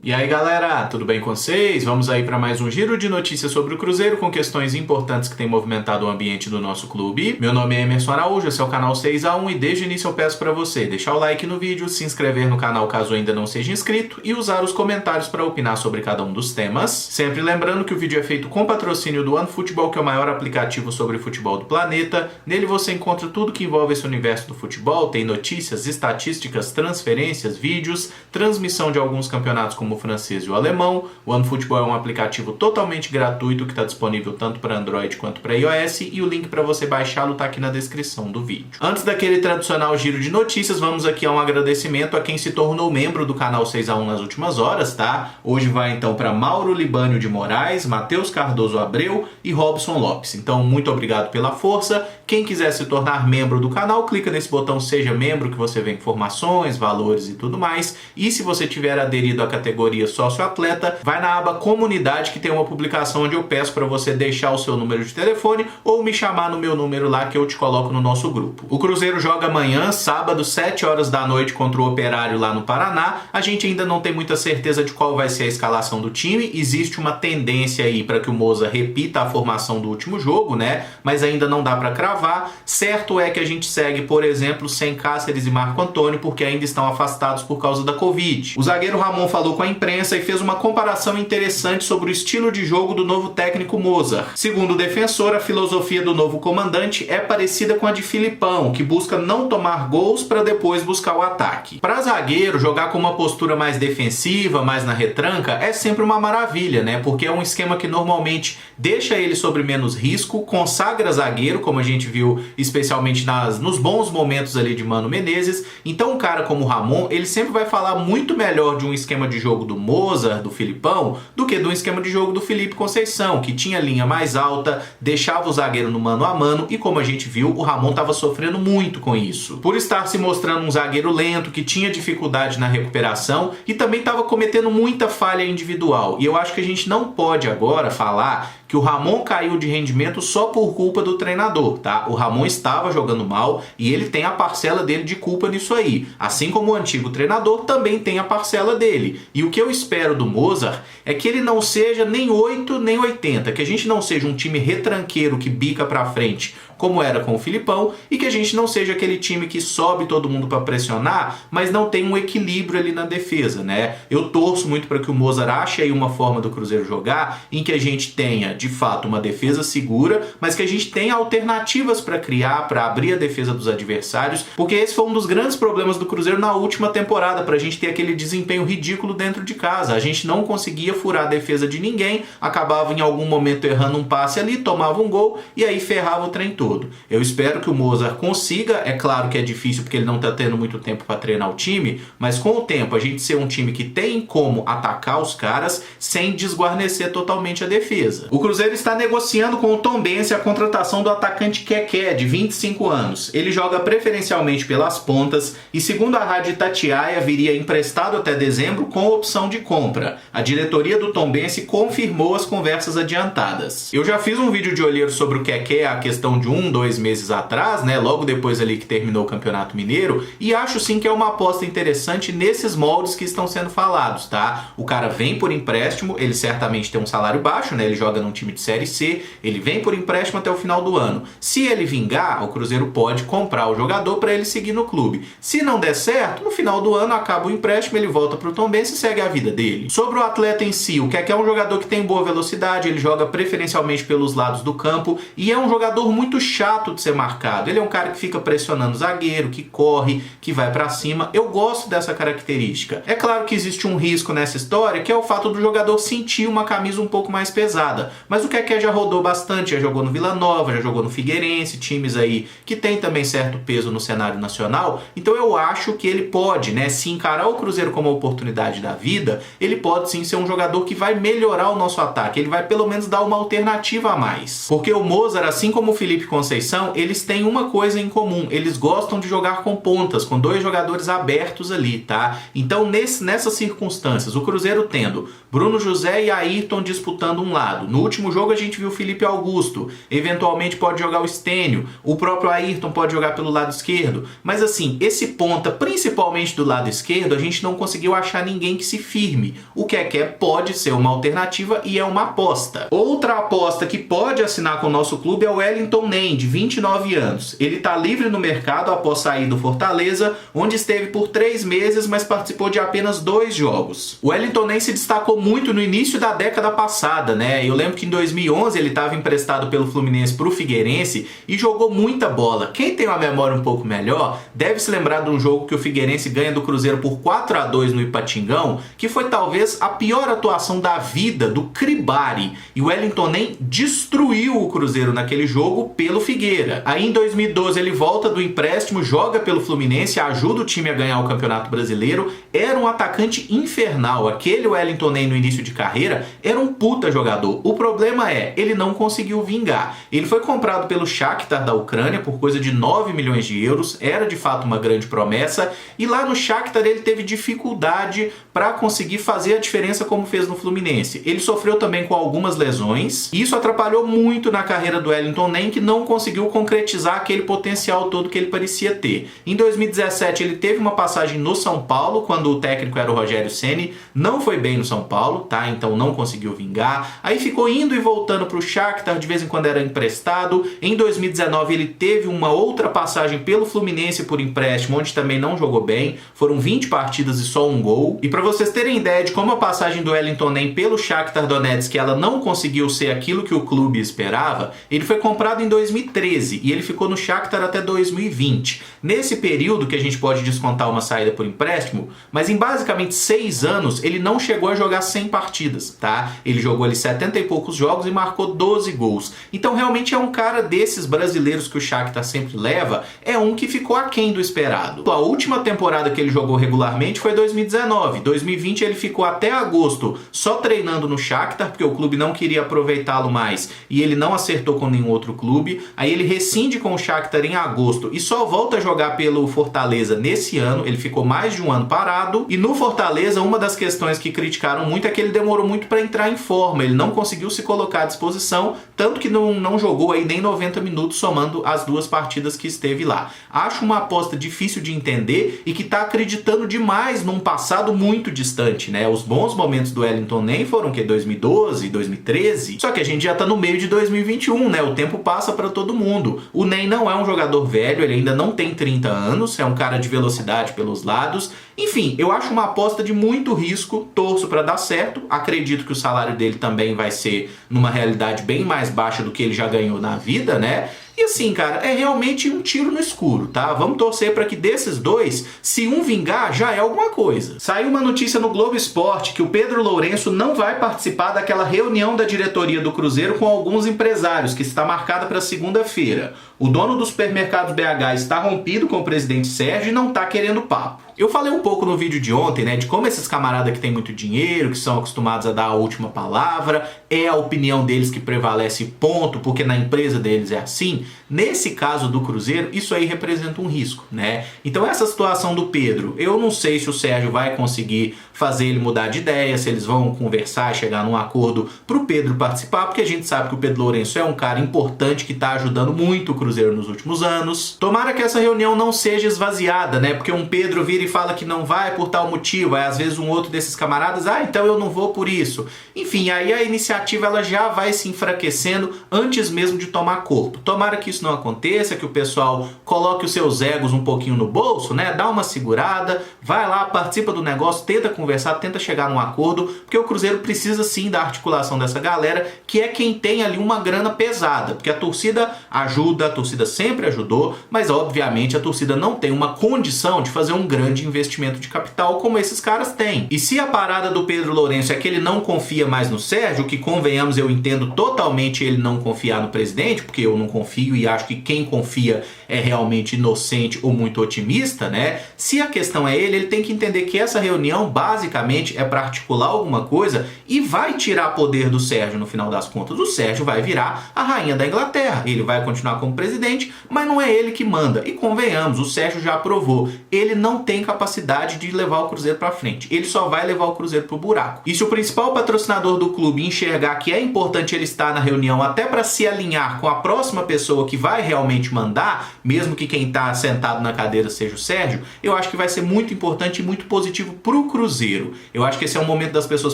E aí galera, tudo bem com vocês? Vamos aí para mais um giro de notícias sobre o Cruzeiro com questões importantes que têm movimentado o ambiente do nosso clube. Meu nome é Emerson Araújo, esse é o canal 6x1 e desde o início eu peço para você deixar o like no vídeo, se inscrever no canal caso ainda não seja inscrito e usar os comentários para opinar sobre cada um dos temas. Sempre lembrando que o vídeo é feito com patrocínio do OneFootball, que é o maior aplicativo sobre futebol do planeta. Nele você encontra tudo que envolve esse universo do futebol, tem notícias, estatísticas, transferências, vídeos, transmissão de alguns campeonatos como o francês e o alemão. O OneFootball é um aplicativo totalmente gratuito que está disponível tanto para Android quanto para iOS e o link para você baixá-lo está aqui na descrição do vídeo. Antes daquele tradicional giro de notícias, vamos aqui a um agradecimento a quem se tornou membro do canal 6x1 nas últimas horas, tá? Hoje vai então para Mauro Libânio de Moraes, Matheus Cardoso Abreu e Robson Lopes. Então, muito obrigado pela força. Quem quiser se tornar membro do canal, clica nesse botão Seja Membro que você vê informações, valores e tudo mais. E se você tiver aderido à categoria sócio-atleta, vai na aba Comunidade que tem uma publicação onde eu peço para você deixar o seu número de telefone ou me chamar no meu número lá que eu te coloco no nosso grupo. O Cruzeiro joga amanhã, sábado, 7 horas da noite contra o Operário lá no Paraná. A gente ainda não tem muita certeza de qual vai ser a escalação do time. Existe uma tendência aí para que o Moza repita a formação do último jogo, né? Mas ainda não dá para cravar. Certo é que a gente segue, por exemplo, sem Cáceres e Marco Antônio, porque ainda estão afastados por causa da Covid. O zagueiro Ramon falou com a imprensa e fez uma comparação interessante sobre o estilo de jogo do novo técnico Mozart. Segundo o defensor, a filosofia do novo comandante é parecida com a de Filipão, que busca não tomar gols para depois buscar o ataque. Para zagueiro, jogar com uma postura mais defensiva, mais na retranca, é sempre uma maravilha, né? Porque é um esquema que normalmente deixa ele sobre menos risco, consagra zagueiro, como a gente viu especialmente nos bons momentos ali de Mano Menezes. Então um cara como o Ramon, ele sempre vai falar muito melhor de um esquema de jogo do Mozart, do Filipão, do que de um esquema de jogo do Felipe Conceição, que tinha linha mais alta, deixava o zagueiro no mano a mano e como a gente viu, o Ramon estava sofrendo muito com isso. Por estar se mostrando um zagueiro lento, que tinha dificuldade na recuperação e também estava cometendo muita falha individual. E eu acho que a gente não pode agora falar que o Ramon caiu de rendimento só por culpa do treinador, tá? O Ramon estava jogando mal e ele tem a parcela dele de culpa nisso aí. Assim como o antigo treinador também tem a parcela dele. E o que eu espero do Mozart é que ele não seja nem 8 nem 80, que a gente não seja um time retranqueiro que bica pra frente, como era com o Filipão, e que a gente não seja aquele time que sobe todo mundo para pressionar, mas não tem um equilíbrio ali na defesa, né? Eu torço muito para que o Mozart ache aí uma forma do Cruzeiro jogar em que a gente tenha, de fato, uma defesa segura, mas que a gente tenha alternativas para criar, para abrir a defesa dos adversários, porque esse foi um dos grandes problemas do Cruzeiro na última temporada, para a gente ter aquele desempenho ridículo dentro de casa. A gente não conseguia furar a defesa de ninguém, acabava em algum momento errando um passe ali, tomava um gol e aí ferrava o trem todo. Eu espero que o Mozart consiga, é claro que é difícil porque ele não está tendo muito tempo para treinar o time, mas com o tempo a gente ser um time que tem como atacar os caras sem desguarnecer totalmente a defesa. O Cruzeiro está negociando com o Tombense a contratação do atacante Keké, de 25 anos. Ele joga preferencialmente pelas pontas e, segundo a Rádio Itatiaia, viria emprestado até dezembro com opção de compra. A diretoria do Tombense confirmou as conversas adiantadas. Eu já fiz um vídeo de olheiro sobre o Keké, a questão de 2 meses atrás, né, logo depois ali que terminou o Campeonato Mineiro, e acho sim que é uma aposta interessante nesses moldes que estão sendo falados, tá? O cara vem por empréstimo, ele certamente tem um salário baixo, né, ele joga num time de Série C, ele vem por empréstimo até o final do ano. Se ele vingar, o Cruzeiro pode comprar o jogador para ele seguir no clube. Se não der certo, no final do ano acaba o empréstimo, ele volta pro Tombense e segue a vida dele. Sobre o atleta em si, o Keké é um jogador que tem boa velocidade, ele joga preferencialmente pelos lados do campo e é um jogador muito chato de ser marcado. Ele é um cara que fica pressionando o zagueiro, que corre, que vai pra cima. Eu gosto dessa característica. É claro que existe um risco nessa história, que é o fato do jogador sentir uma camisa um pouco mais pesada. Mas o Keké já rodou bastante, já jogou no Vila Nova, já jogou no Figueirense, times aí que tem também certo peso no cenário nacional. Então eu acho que ele pode, né, se encarar o Cruzeiro como uma oportunidade da vida, ele pode sim ser um jogador que vai melhorar o nosso ataque. Ele vai pelo menos dar uma alternativa a mais. Porque o Mozart, assim como o Felipe Conceição, eles têm uma coisa em comum, eles gostam de jogar com pontas, com 2 jogadores abertos ali, tá? Então, nessas circunstâncias, o Cruzeiro tendo Bruno José e Ayrton disputando um lado. No último jogo a gente viu o Felipe Augusto, eventualmente pode jogar o Stênio, o próprio Ayrton pode jogar pelo lado esquerdo, mas assim, esse ponta, principalmente do lado esquerdo, a gente não conseguiu achar ninguém que se firme. O que pode ser uma alternativa e é uma aposta. Outra aposta que pode assinar com o nosso clube é o Wellington Nem, de 29 anos. Ele está livre no mercado após sair do Fortaleza, onde esteve por 3 meses, mas participou de apenas 2 jogos. O Wellington Nem se destacou muito no início da década passada, né? Eu lembro que em 2011 ele estava emprestado pelo Fluminense para o Figueirense e jogou muita bola. Quem tem uma memória um pouco melhor deve se lembrar de um jogo que o Figueirense ganha do Cruzeiro por 4-2 no Ipatingão, que foi talvez a pior atuação da vida do Cribari. E o Wellington Nem destruiu o Cruzeiro naquele jogo pelo Figueira. Aí em 2012 ele volta do empréstimo, joga pelo Fluminense, ajuda o time a ganhar o Campeonato Brasileiro. Era um atacante infernal. Aquele Wellington Nem no início de carreira era um puta jogador. O problema é, ele não conseguiu vingar. Ele foi comprado pelo Shakhtar da Ucrânia por coisa de 9 milhões de euros. Era de fato uma grande promessa. E lá no Shakhtar ele teve dificuldade para conseguir fazer a diferença como fez no Fluminense. Ele sofreu também com algumas lesões. E isso atrapalhou muito na carreira do Wellington Nem, que não conseguiu concretizar aquele potencial todo que ele parecia ter. Em 2017 ele teve uma passagem no São Paulo, quando o técnico era o Rogério Ceni. Não foi bem no São Paulo, tá? Então não conseguiu vingar. Aí ficou indo e voltando para o Shakhtar, de vez em quando era emprestado. Em 2019 ele teve uma outra passagem pelo Fluminense por empréstimo, onde também não jogou bem. Foram 20 partidas e só 1 gol. E para vocês terem ideia de como a passagem do Wellington Nem pelo Shakhtar Donetsk, ela não conseguiu ser aquilo que o clube esperava, ele foi comprado em 2013 e ele ficou no Shakhtar até 2020. Nesse período que a gente pode descontar uma saída por empréstimo, mas em basicamente 6 anos ele não chegou a jogar 100 partidas, tá? Ele jogou ali 70 e poucos jogos e marcou 12 gols. Então realmente é um cara desses brasileiros que o Shakhtar sempre leva, é um que ficou aquém do esperado. A última temporada que ele jogou regularmente foi 2019. 2020 ele ficou até agosto só treinando no Shakhtar, porque o clube não queria aproveitá-lo mais e ele não acertou com nenhum outro clube. Aí ele rescinde com o Shakhtar em agosto e só volta a jogar pelo Fortaleza nesse ano. Ele ficou mais de 1 ano parado. E no Fortaleza, uma das questões que criticaram muito é que ele demorou muito para entrar em forma. Ele não conseguiu se colocar à disposição, tanto que não jogou aí nem 90 minutos somando as 2 partidas que esteve lá. Acho uma aposta difícil de entender e que está acreditando demais num passado muito distante, né? Os bons momentos do Wellington Nem foram que 2012, 2013. Só que a gente já está no meio de 2021, né? O tempo passa para todo mundo. O Nem não é um jogador velho, ele ainda não tem 30 anos, é um cara de velocidade pelos lados. Enfim, eu acho uma aposta de muito risco, torço para dar certo, acredito que o salário dele também vai ser numa realidade bem mais baixa do que ele já ganhou na vida, né? E assim, cara, é realmente um tiro no escuro, tá? Vamos torcer para que desses 2, se um vingar, já é alguma coisa. Saiu uma notícia no Globo Esporte que o Pedro Lourenço não vai participar daquela reunião da diretoria do Cruzeiro com alguns empresários, que está marcada para segunda-feira. O dono dos supermercados BH está rompido com o presidente Sérgio e não está querendo papo. Eu falei um pouco no vídeo de ontem, né, de como esses camaradas que têm muito dinheiro, que são acostumados a dar a última palavra, é a opinião deles que prevalece, ponto, porque na empresa deles é assim. Nesse caso do Cruzeiro, isso aí representa um risco, né? Então essa situação do Pedro, eu não sei se o Sérgio vai conseguir fazer ele mudar de ideia, se eles vão conversar, chegar num acordo pro Pedro participar, porque a gente sabe que o Pedro Lourenço é um cara importante que tá ajudando muito o Cruzeiro nos últimos anos. Tomara que essa reunião não seja esvaziada, né? Porque um Pedro vira e fala que não vai por tal motivo, aí às vezes um outro desses camaradas, então eu não vou por isso. Enfim, aí a iniciativa ela já vai se enfraquecendo antes mesmo de tomar corpo. Tomara que isso não aconteça, que o pessoal coloque os seus egos um pouquinho no bolso, né? Dá uma segurada, vai lá, participa do negócio, tenta conversar, tenta chegar num acordo, porque o Cruzeiro precisa sim da articulação dessa galera, que é quem tem ali uma grana pesada, porque a torcida ajuda, a torcida sempre ajudou, mas obviamente a torcida não tem uma condição de fazer um grande investimento de capital como esses caras têm. E se a parada do Pedro Lourenço é que ele não confia mais no Sérgio, que convenhamos, eu entendo totalmente ele não confiar no presidente, porque eu não confio e acho que quem confia é realmente inocente ou muito otimista, né? Se a questão é ele tem que entender que essa reunião basicamente é para articular alguma coisa e vai tirar poder do Sérgio no final das contas. O Sérgio vai virar a rainha da Inglaterra, ele vai continuar como presidente presidente, mas não é ele que manda. E convenhamos, o Sérgio já provou, ele não tem capacidade de levar o Cruzeiro para frente. Ele só vai levar o Cruzeiro pro buraco. E se o principal patrocinador do clube enxergar que é importante ele estar na reunião até para se alinhar com a próxima pessoa que vai realmente mandar, mesmo que quem está sentado na cadeira seja o Sérgio, eu acho que vai ser muito importante e muito positivo pro Cruzeiro. Eu acho que esse é o momento das pessoas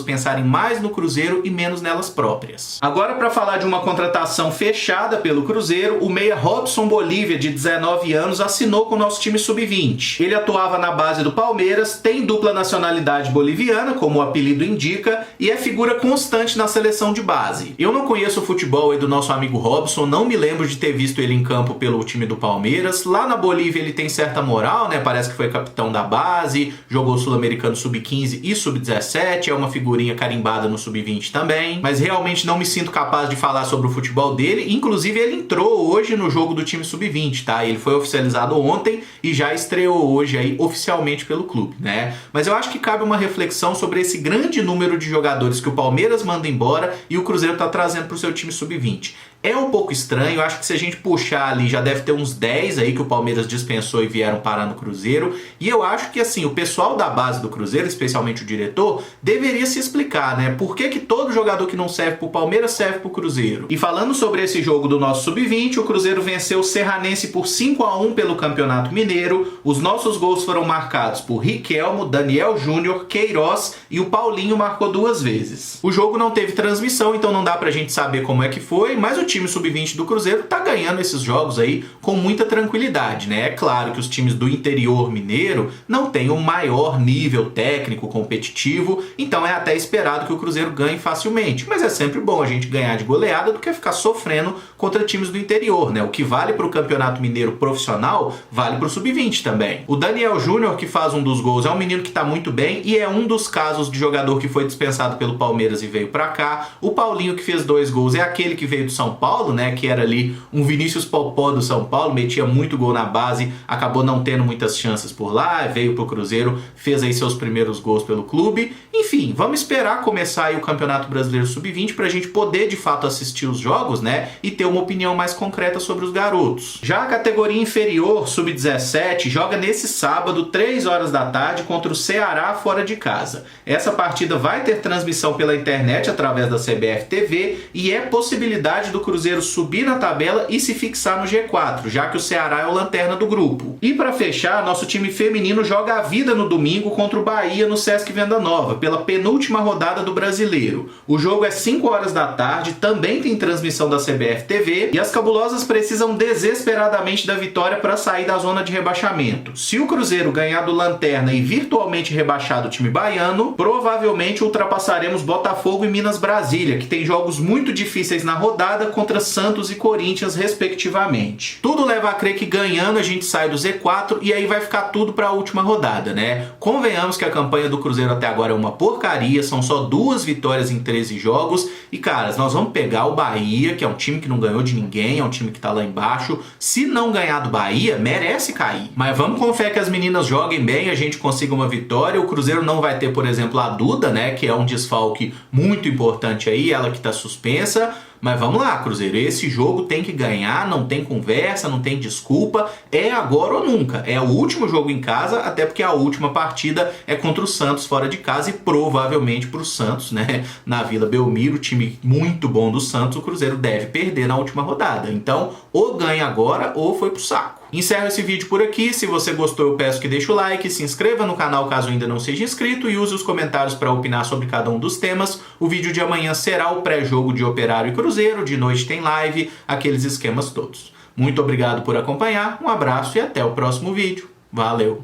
pensarem mais no Cruzeiro e menos nelas próprias. Agora, para falar de uma contratação fechada pelo Cruzeiro, o meia Robson Bolívia, de 19 anos, assinou com o nosso time sub-20. Ele atuava na base do Palmeiras, tem dupla nacionalidade boliviana, como o apelido indica, e é figura constante na seleção de base. Eu não conheço o futebol aí do nosso amigo Robson, não me lembro de ter visto ele em campo pelo time do Palmeiras. Lá na Bolívia ele tem certa moral, né? Parece que foi capitão da base, jogou Sul-Americano sub-15 e sub-17, é uma figurinha carimbada no sub-20 também, mas realmente não me sinto capaz de falar sobre o futebol dele. Inclusive ele entrou hoje no jogo do time sub-20, tá? Ele foi oficializado ontem e já estreou hoje aí oficialmente pelo clube, né? Mas eu acho que cabe uma reflexão sobre esse grande número de jogadores que o Palmeiras manda embora e o Cruzeiro tá trazendo pro seu time sub-20. É um pouco estranho, eu acho que se a gente puxar ali, já deve ter uns 10 aí que o Palmeiras dispensou e vieram parar no Cruzeiro. E eu acho que assim, o pessoal da base do Cruzeiro, especialmente o diretor, deveria se explicar, né? Por que todo jogador que não serve pro Palmeiras serve pro Cruzeiro? E falando sobre esse jogo do nosso Sub-20, o Cruzeiro venceu o Serranense por 5-1 pelo Campeonato Mineiro. Os nossos gols foram marcados por Riquelmo, Daniel Júnior, Queiroz e o Paulinho marcou 2 vezes. O jogo não teve transmissão, então não dá pra gente saber como é que foi, mas o time sub-20 do Cruzeiro tá ganhando esses jogos aí com muita tranquilidade, né? É claro que os times do interior mineiro não têm o maior nível técnico competitivo, então é até esperado que o Cruzeiro ganhe facilmente, mas é sempre bom a gente ganhar de goleada do que ficar sofrendo contra times do interior, né? O que vale pro Campeonato Mineiro profissional, vale pro sub-20 também. O Daniel Júnior, que faz um dos gols, é um menino que tá muito bem e é um dos casos de jogador que foi dispensado pelo Palmeiras e veio pra cá. O Paulinho, que fez 2 gols, é aquele que veio do São Paulo, né, que era ali um Vinícius Popó do São Paulo, metia muito gol na base, acabou não tendo muitas chances por lá, veio pro Cruzeiro, fez aí seus primeiros gols pelo clube. Enfim, vamos esperar começar aí o Campeonato Brasileiro Sub-20 pra gente poder de fato assistir os jogos, né, e ter uma opinião mais concreta sobre os garotos. Já a categoria inferior, Sub-17, joga nesse sábado, 3 horas da tarde, contra o Ceará fora de casa. Essa partida vai ter transmissão pela internet através da CBF TV e é possibilidade do Cruzeiro subir na tabela e se fixar no G4, já que o Ceará é o lanterna do grupo. E para fechar, nosso time feminino joga a vida no domingo contra o Bahia no Sesc Venda Nova, pela penúltima rodada do Brasileiro. O jogo é 5 horas da tarde, também tem transmissão da CBF TV e as cabulosas precisam desesperadamente da vitória para sair da zona de rebaixamento. Se o Cruzeiro ganhar do lanterna e virtualmente rebaixar o time baiano, provavelmente ultrapassaremos Botafogo e Minas Brasília, que tem jogos muito difíceis na rodada contra Santos e Corinthians, respectivamente. Tudo leva a crer que ganhando a gente sai do Z4 e aí vai ficar tudo para a última rodada, né? Convenhamos que a campanha do Cruzeiro até agora é uma porcaria, são só 2 vitórias em 13 jogos e, caras, nós vamos pegar o Bahia, que é um time que não ganhou de ninguém, é um time que tá lá embaixo. Se não ganhar do Bahia, merece cair. Mas vamos com fé que as meninas joguem bem, a gente consiga uma vitória. O Cruzeiro não vai ter, por exemplo, a Duda, né, que é um desfalque muito importante aí, ela que tá suspensa. Mas vamos lá, Cruzeiro, esse jogo tem que ganhar, não tem conversa, não tem desculpa, é agora ou nunca. É o último jogo em casa, até porque a última partida é contra o Santos fora de casa e provavelmente pro Santos, né, na Vila Belmiro, time muito bom do Santos, o Cruzeiro deve perder na última rodada. Então, ou ganha agora ou foi pro saco. Encerro esse vídeo por aqui. Se você gostou, eu peço que deixe o like, se inscreva no canal caso ainda não seja inscrito e use os comentários para opinar sobre cada um dos temas. O vídeo de amanhã será o pré-jogo de Operário e Cruzeiro, de noite tem live, aqueles esquemas todos. Muito obrigado por acompanhar, um abraço e até o próximo vídeo. Valeu!